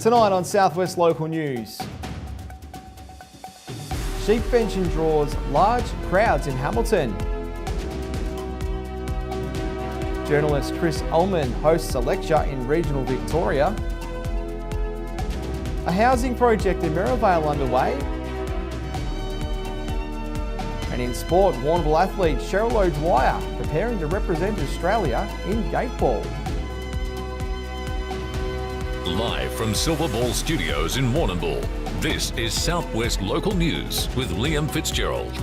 Tonight on Southwest Local News. Sheep fencing draws large crowds in Hamilton. Journalist Chris Ullman hosts a lecture in regional Victoria. A housing project in Merivale underway. And in sport, Warrnambool athlete Cheryl O'Dwyer preparing to represent Australia in gateball. Live from Silver Ball Studios in Warrnambool, this is Southwest Local News with Liam Fitzgerald.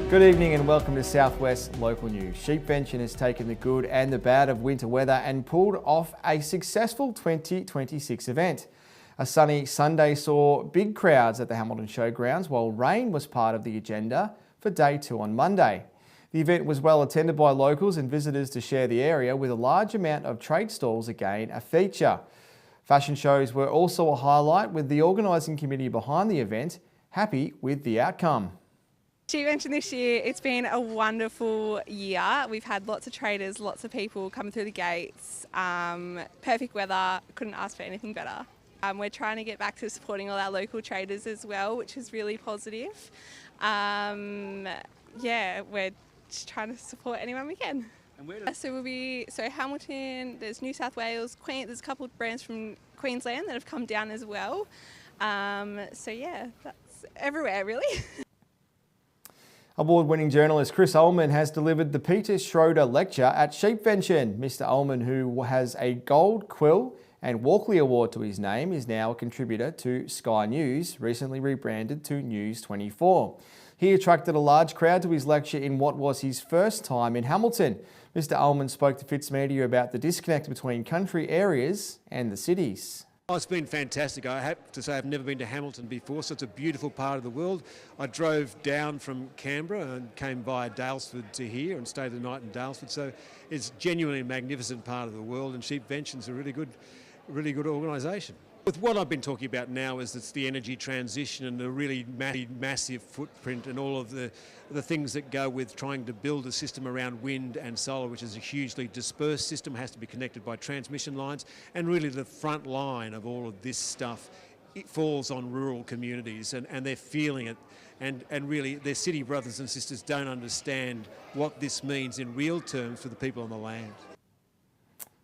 Good evening and welcome to Southwest Local News. Sheep fencing has taken the good and the bad of winter weather and pulled off a successful 2026 event. A sunny Sunday saw big crowds at the Hamilton Showgrounds, while rain was part of the agenda for day 2 on Monday. The event was well attended by locals and visitors to share the area, with a large amount of trade stalls again a feature. Fashion shows were also a highlight, with the organising committee behind the event happy with the outcome. Sheep fencing this year, it's been a wonderful year. We've had lots of traders, lots of people coming through the gates. Perfect weather, couldn't ask for anything better. We're trying to get back to supporting all our local traders as well, which is really positive. We're just trying to support anyone we can. So Hamilton, there's New South Wales, there's a couple of brands from Queensland that have come down as well. That's everywhere really. Award-winning journalist Chris Ullman has delivered the Peter Schroeder Lecture at Sheep fencing. Mr Ullman, who has a Gold Quill and Walkley Award to his name, is now a contributor to Sky News, recently rebranded to News 24. He attracted a large crowd to his lecture in what was his first time in Hamilton. Mr Ullman spoke to Fitzmedia about the disconnect between country areas and the cities. Oh, it's been fantastic. I have to say I've never been to Hamilton before, so it's a beautiful part of the world. I drove down from Canberra and came via Daylesford to here and stayed the night in Daylesford, so it's genuinely a magnificent part of the world, and Sheep fencing's a really good organisation. With what I've been talking about now is it's the energy transition and the really massive footprint and all of the things that go with trying to build a system around wind and solar, which is a hugely dispersed system, has to be connected by transmission lines, and really the front line of all of this stuff, it falls on rural communities and they're feeling it, and really their city brothers and sisters don't understand what this means in real terms for the people on the land.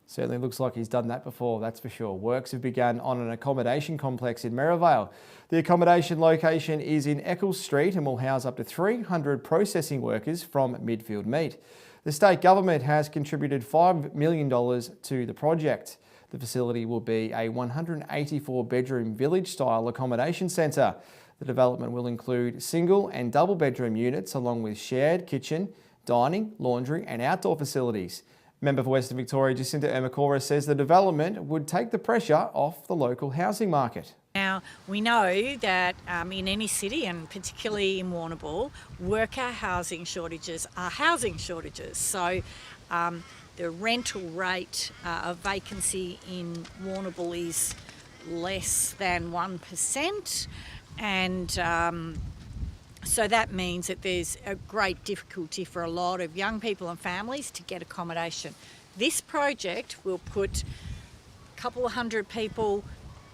Certainly looks like he's done that before, that's for sure. Works have begun on an accommodation complex in Merivale. The accommodation location is in Eccles Street and will house up to 300 processing workers from Midfield Meat. The state government has contributed $5 million to the project. The facility will be a 184-bedroom village-style accommodation centre. The development will include single and double bedroom units, along with shared kitchen, dining, laundry and outdoor facilities. Member for Western Victoria Jacinta Ermacora says the development would take the pressure off the local housing market. Now, we know that in any city, and particularly in Warrnambool, worker housing shortages are housing shortages. So the rental rate of vacancy in Warrnambool is less than 1%, and so that means that there's a great difficulty for a lot of young people and families to get accommodation. This project will put a couple of hundred people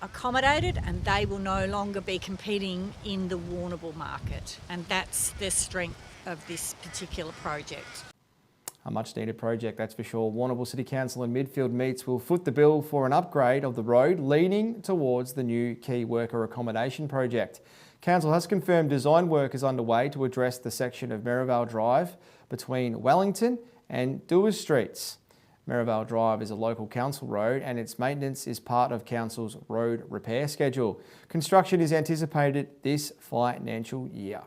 accommodated, and they will no longer be competing in the Warrnambool market, and that's the strength of this particular project. A much needed project, that's for sure. Warrnambool City Council and Midfield Meats will foot the bill for an upgrade of the road leading towards the new key worker accommodation project. Council has confirmed design work is underway to address the section of Merivale Drive between Wellington and Dewars Streets. Merivale Drive is a local council road and its maintenance is part of council's road repair schedule. Construction is anticipated this financial year.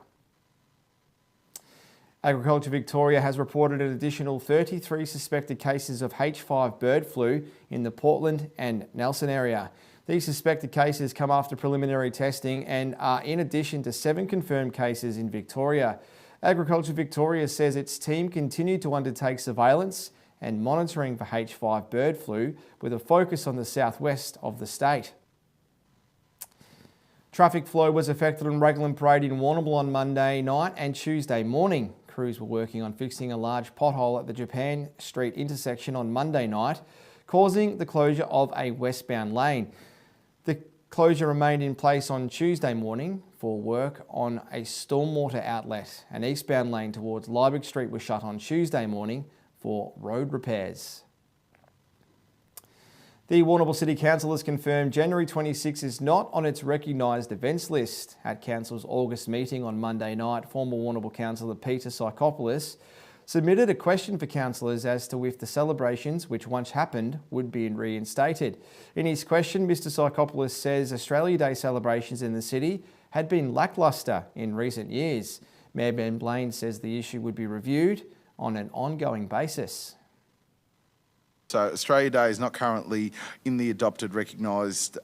Agriculture Victoria has reported an additional 33 suspected cases of H5 bird flu in the Portland and Nelson area. These suspected cases come after preliminary testing and are in addition to 7 confirmed cases in Victoria. Agriculture Victoria says its team continued to undertake surveillance and monitoring for H5 bird flu with a focus on the southwest of the state. Traffic flow was affected on Raglan Parade in Warrnambool on Monday night and Tuesday morning. Crews were working on fixing a large pothole at the Japan Street intersection on Monday night, causing the closure of a westbound lane. The Closure remained in place on Tuesday morning for work on a stormwater outlet. An eastbound lane towards Liebig Street was shut on Tuesday morning for road repairs. The Warrnambool City Council has confirmed January 26 is not on its recognised events list. At Council's August meeting on Monday night, former Warrnambool Councillor Peter Psychopoulos submitted a question for councillors as to if the celebrations, which once happened, would be reinstated. In his question, Mr Psychopoulos says Australia Day celebrations in the city had been lacklustre in recent years. Mayor Ben Blaine says the issue would be reviewed on an ongoing basis. So Australia Day is not currently in the adopted recognised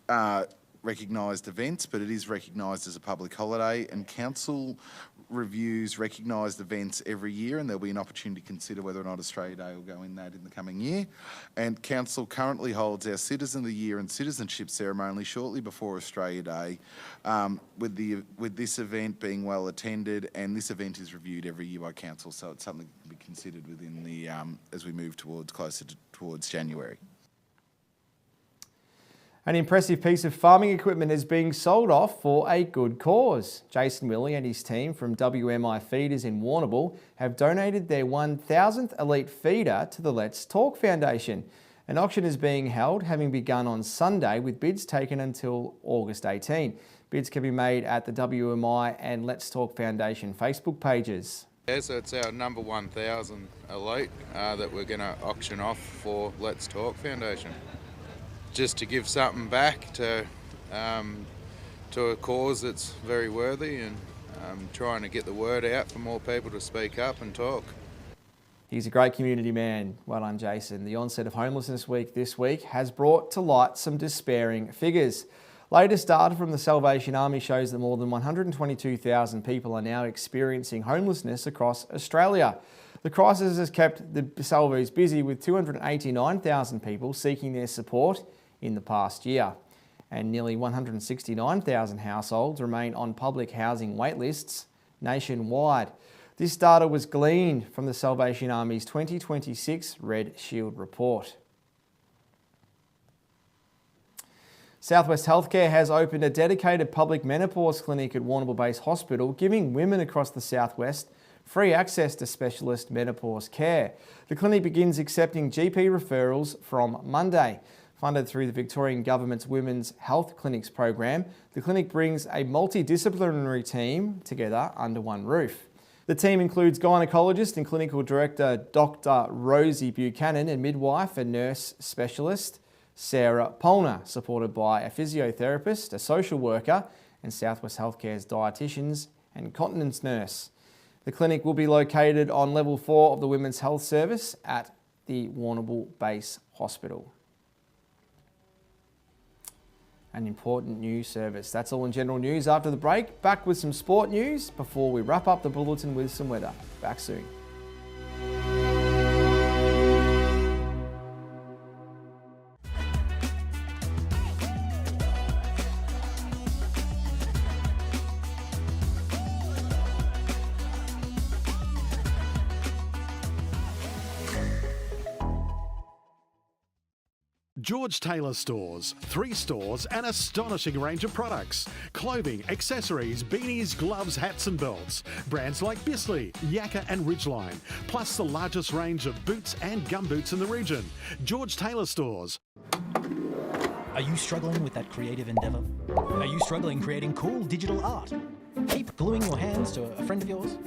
events, but it is recognised as a public holiday, and Council reviews recognised events every year, and there'll be an opportunity to consider whether or not Australia Day will go in that in the coming year. And Council currently holds our Citizen of the Year and Citizenship ceremony shortly before Australia Day, with this event being well attended, and this event is reviewed every year by Council, so it's something that can be considered within the as we move towards January. An impressive piece of farming equipment is being sold off for a good cause. Jason Willey and his team from WMI Feeders in Warrnambool have donated their 1,000th elite feeder to the Let's Talk Foundation. An auction is being held, having begun on Sunday, with bids taken until August 18. Bids can be made at the WMI and Let's Talk Foundation Facebook pages. Yeah, so it's our number 1,000 elite that we're going to auction off for Let's Talk Foundation. Just to give something back to a cause that's very worthy, and trying to get the word out for more people to speak up and talk. He's a great community man. Well done, Jason. The onset of Homelessness Week this week has brought to light some despairing figures. Latest data from the Salvation Army shows that more than 122,000 people are now experiencing homelessness across Australia. The crisis has kept the Salvos busy, with 289,000 people seeking their support in the past year, and nearly 169,000 households remain on public housing wait lists nationwide. This data was gleaned from the Salvation Army's 2026 Red Shield report. Southwest Healthcare has opened a dedicated public menopause clinic at Warrnambool Base Hospital, giving women across the southwest free access to specialist menopause care. The clinic begins accepting GP referrals from Monday. Funded through the Victorian Government's Women's Health Clinics program, the clinic brings a multidisciplinary team together under one roof. The team includes gynaecologist and clinical director Dr. Rosie Buchanan and midwife and nurse specialist Sarah Polner, supported by a physiotherapist, a social worker, and Southwest Healthcare's dietitians and continence nurse. The clinic will be located on level 4 of the Women's Health Service at the Warrnambool Base Hospital. An important news service. That's all in general news. After the break, back with some sport news before we wrap up the bulletin with some weather. Back soon. George Taylor Stores, 3 stores, an astonishing range of products. Clothing, accessories, beanies, gloves, hats and belts. Brands like Bisley, Yakka and Ridgeline. Plus the largest range of boots and gumboots in the region. George Taylor Stores. Are you struggling with that creative endeavour? Are you struggling creating cool digital art? Keep gluing your hands to a friend of yours?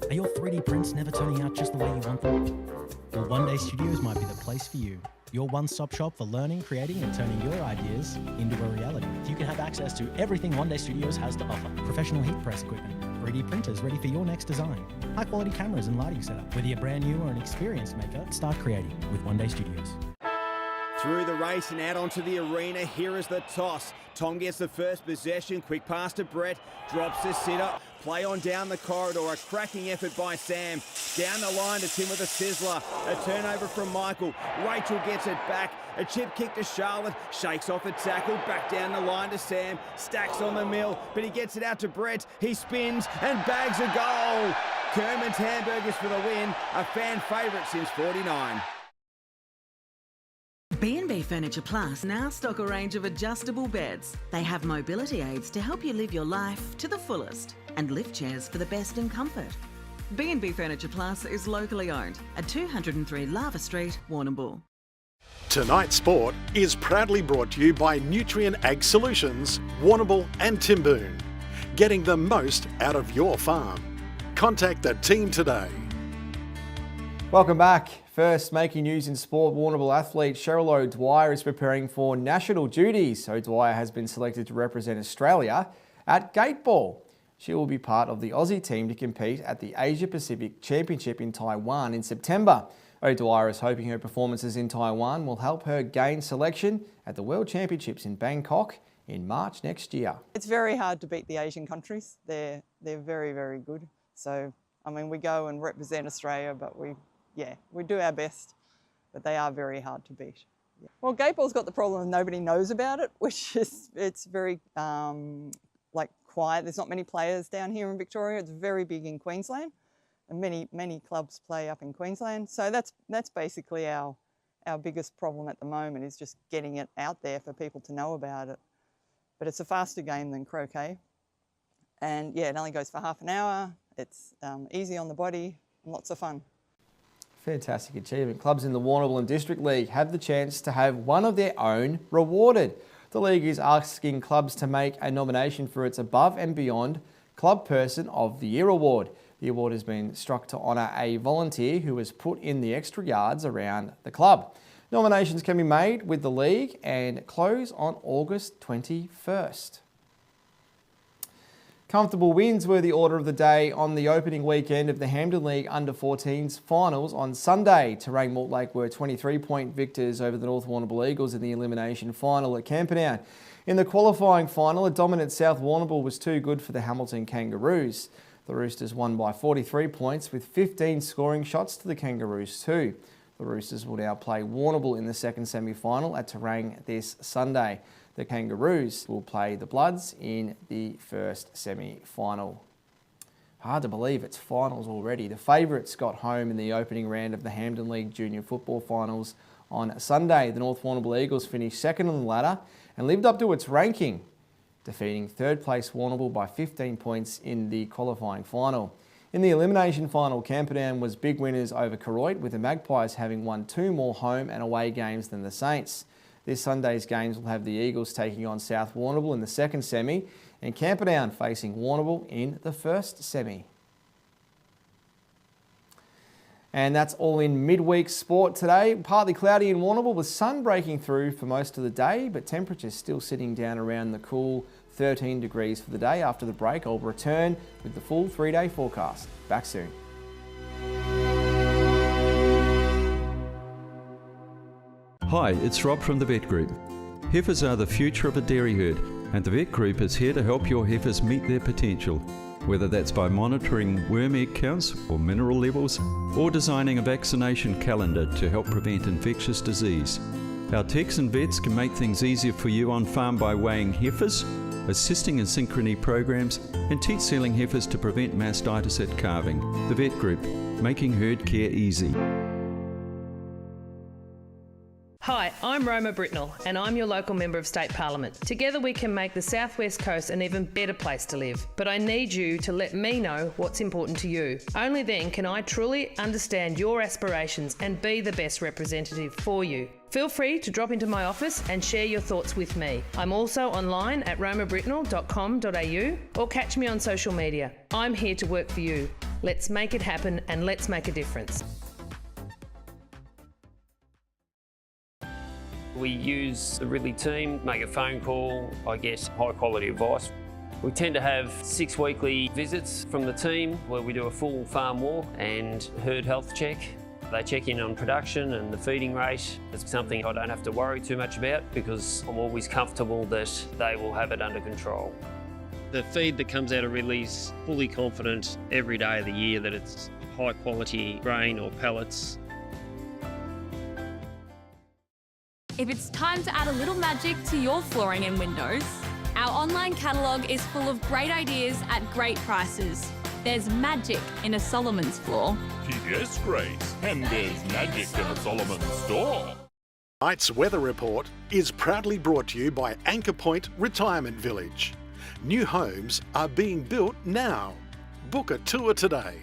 Are your 3D prints never turning out just the way you want them? Well, One Day Studios might be the place for you. Your one-stop shop for learning, creating and turning your ideas into a reality. You can have access to everything One Day Studios has to offer. Professional heat press equipment, 3D printers ready for your next design, high-quality cameras and lighting setup. Whether you're brand new or an experienced maker, start creating with One Day Studios. Through the race and out onto the arena, here is the toss. Tom gets the first possession, quick pass to Brett, drops the sitter, play on down the corridor, a cracking effort by Sam. Down the line to Tim with a sizzler, a turnover from Michael. Rachel gets it back, a chip kick to Charlotte, shakes off the tackle, back down the line to Sam, stacks on the mill, but he gets it out to Brett, he spins and bags a goal. Kerman's Hamburgers for the win, a fan favourite since '49. B&B Furniture Plus now stock a range of adjustable beds. They have mobility aids to help you live your life to the fullest and lift chairs for the best in comfort. B&B Furniture Plus is locally owned at 203 Lava Street, Warrnambool. Tonight's sport is proudly brought to you by Nutrient Ag Solutions, Warrnambool and Timboon. Getting the most out of your farm. Contact the team today. Welcome back. First, making news in sport, Warrnambool athlete Cheryl O'Dwyer is preparing for national duties. O'Dwyer has been selected to represent Australia at Gateball. She will be part of the Aussie team to compete at the Asia Pacific Championship in Taiwan in September. O'Dwyer is hoping her performances in Taiwan will help her gain selection at the World Championships in Bangkok in March next year. It's very hard to beat the Asian countries. They're very, very good. So, I mean, we go and represent Australia, but we do our best, but they are very hard to beat. Yeah. Well, Gateball's got the problem of nobody knows about it, which is, it's very quiet. There's not many players down here in Victoria. It's very big in Queensland, and many clubs play up in Queensland. So that's basically our biggest problem at the moment, is just getting it out there for people to know about it. But it's a faster game than croquet, and yeah, it only goes for half an hour. It's easy on the body and lots of fun. Fantastic achievement. Clubs in the Warrnambool and District League have the chance to have one of their own rewarded. The league is asking clubs to make a nomination for its Above and Beyond Club Person of the Year award. The award has been struck to honour a volunteer who has put in the extra yards around the club. Nominations can be made with the league and close on August 21st. Comfortable wins were the order of the day on the opening weekend of the Hampden League Under-14s finals on Sunday. Terang Mortlake were 23-point victors over the North Warrnambool Eagles in the elimination final at Camperdown. In the qualifying final, a dominant South Warrnambool was too good for the Hamilton Kangaroos. The Roosters won by 43 points with 15 scoring shots to the Kangaroos 2. The Roosters will now play Warrnambool in the second semi-final at Terang this Sunday. The Kangaroos will play the Bloods in the first semi-final. Hard to believe it's finals already. The favourites got home in the opening round of the Hampden League Junior Football Finals on Sunday. The North Warrnambool Eagles finished second on the ladder and lived up to its ranking, defeating third place Warrnambool by 15 points in the qualifying final. In the elimination final, Camperdown was big winners over Koroit, with the Magpies having won 2 more home and away games than the Saints. This Sunday's games will have the Eagles taking on South Warrnambool in the second semi and Camperdown facing Warrnambool in the first semi. And that's all in midweek sport today. Partly cloudy in Warrnambool with sun breaking through for most of the day, but temperatures still sitting down around the cool 13 degrees for the day. After the break, I'll return with the full 3-day forecast. Back soon. Hi, it's Rob from the Vet Group. Heifers are the future of a dairy herd, and the Vet Group is here to help your heifers meet their potential, whether that's by monitoring worm egg counts or mineral levels, or designing a vaccination calendar to help prevent infectious disease. Our techs and vets can make things easier for you on farm by weighing heifers, assisting in synchrony programs, and teach sealing heifers to prevent mastitis at calving. The Vet Group, making herd care easy. Hi, I'm Roma Britnell and I'm your local Member of State Parliament. Together we can make the South West Coast an even better place to live. But I need you to let me know what's important to you. Only then can I truly understand your aspirations and be the best representative for you. Feel free to drop into my office and share your thoughts with me. I'm also online at romabritnell.com.au or catch me on social media. I'm here to work for you. Let's make it happen and let's make a difference. We use the Ridley team, make a phone call, I get high quality advice. We tend to have 6 weekly visits from the team where we do a full farm walk and herd health check. They check in on production and the feeding rate. It's something I don't have to worry too much about because I'm always comfortable that they will have it under control. The feed that comes out of Ridley's fully confident every day of the year that it's high quality grain or pellets. If it's time to add a little magic to your flooring and windows, our online catalogue is full of great ideas at great prices. There's magic in a Solomon's floor. Yes, Grace, and there's magic in a Solomon's store. Tonight's weather report is proudly brought to you by Anchor Point Retirement Village. New homes are being built now. Book a tour today.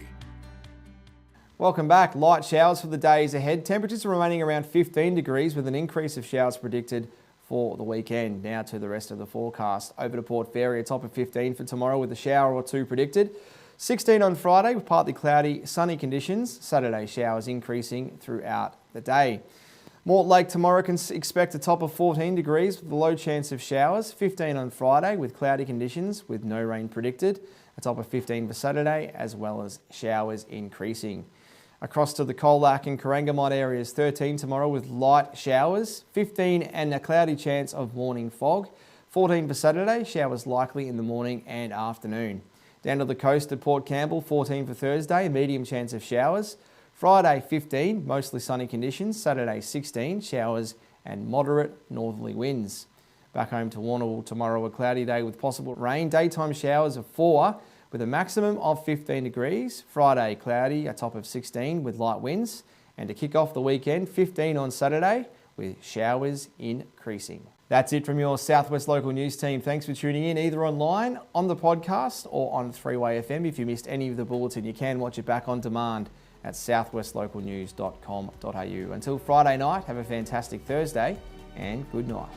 Welcome back. Light showers for the days ahead. Temperatures are remaining around 15 degrees with an increase of showers predicted for the weekend. Now to the rest of the forecast. Over to Port Fairy, a top of 15 for tomorrow with a shower or two predicted. 16 on Friday with partly cloudy, sunny conditions. Saturday showers increasing throughout the day. Mortlake tomorrow can expect a top of 14 degrees with a low chance of showers. 15 on Friday with cloudy conditions with no rain predicted. A top of 15 for Saturday as well as showers increasing. Across to the Colac and Corangamite areas, 13 tomorrow with light showers. 15 and a cloudy chance of morning fog. 14 for Saturday, showers likely in the morning and afternoon. Down to the coast at Port Campbell, 14 for Thursday, medium chance of showers. Friday 15, mostly sunny conditions. Saturday 16, showers and moderate northerly winds. Back home to Warrnambool tomorrow, a cloudy day with possible rain. Daytime showers of 4 with a maximum of 15 degrees. Friday cloudy, a top of 16 with light winds. And to kick off the weekend, 15 on Saturday with showers increasing. That's it from your Southwest Local News team. Thanks for tuning in either online, on the podcast or on 3-Way FM. If you missed any of the bulletin, you can watch it back on demand at southwestlocalnews.com.au. Until Friday night, have a fantastic Thursday and good night.